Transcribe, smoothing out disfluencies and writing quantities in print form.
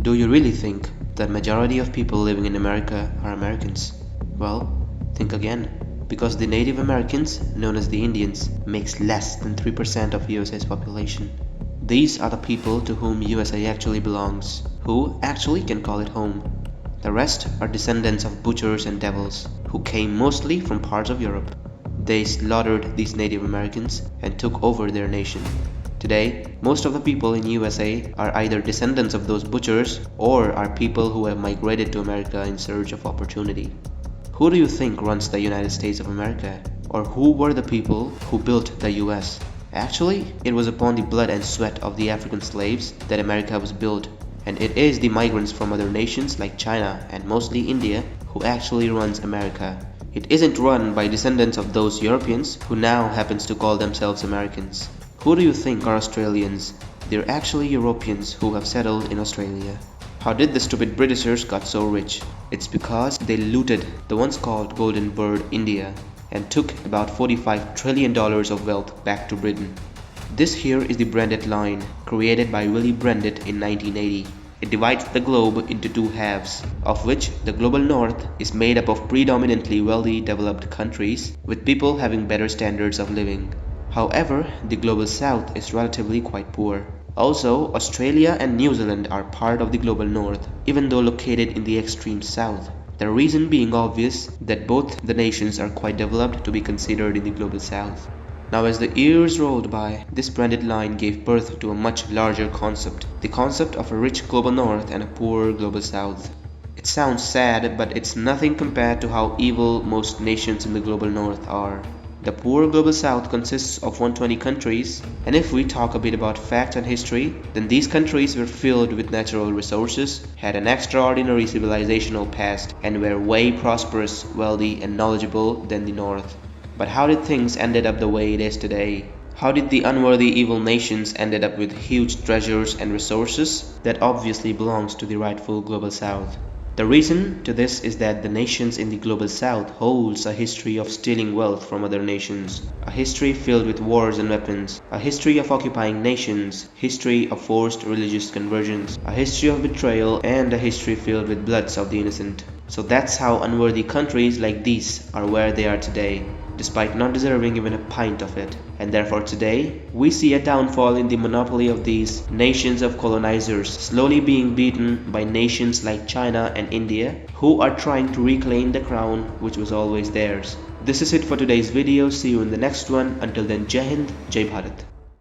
Do you really think that majority of people living in America are Americans? Well, think again. Because the Native Americans, known as the Indians, makes less than 3% of USA's population. These are the people to whom USA actually belongs, who actually can call it home. The rest are descendants of butchers and devils, who came mostly from parts of Europe. They slaughtered these Native Americans and took over their nation. Today, most of the people in USA are either descendants of those butchers or are people who have migrated to America in search of opportunity. Who do you think runs the United States of America? Or who were the people who built the US? Actually, it was upon the blood and sweat of the African slaves that America was built, and it is the migrants from other nations like China and mostly India who actually runs America. It isn't run by descendants of those Europeans who now happens to call themselves Americans. Who do you think are Australians? They're actually Europeans who have settled in Australia. How did the stupid Britishers got so rich? It's because they looted the once called Golden Bird India and took about $45 trillion of wealth back to Britain. This here is the Branded Line, created by Willy Brandt in 1980. It divides the globe into two halves, of which the global north is made up of predominantly wealthy developed countries with people having better standards of living. However, the global south is relatively quite poor. Also, Australia and New Zealand are part of the global north, even though located in the extreme south. The reason being obvious that both the nations are quite developed to be considered in the global south. Now as the years rolled by, this Branded Line gave birth to a much larger concept, the concept of a rich global north and a poor global south. It sounds sad, but it's nothing compared to how evil most nations in the global north are. The poor global south consists of 120 countries, and if we talk a bit about fact and history, then these countries were filled with natural resources, had an extraordinary civilizational past, and were way prosperous, wealthy, and knowledgeable than the north. But how did things ended up the way it is today? How did the unworthy evil nations ended up with huge treasures and resources that obviously belongs to the rightful global south? The reason to this is that the nations in the global south holds a history of stealing wealth from other nations, a history filled with wars and weapons, a history of occupying nations, history of forced religious conversions, a history of betrayal, and a history filled with bloods of the innocent. So that's how unworthy countries like these are where they are today, despite not deserving even a pint of it. And therefore today, we see a downfall in the monopoly of these nations of colonizers slowly being beaten by nations like China and India, who are trying to reclaim the crown which was always theirs. This is it for today's video. See you in the next one. Until then, Jai Hind, Jai Bharat.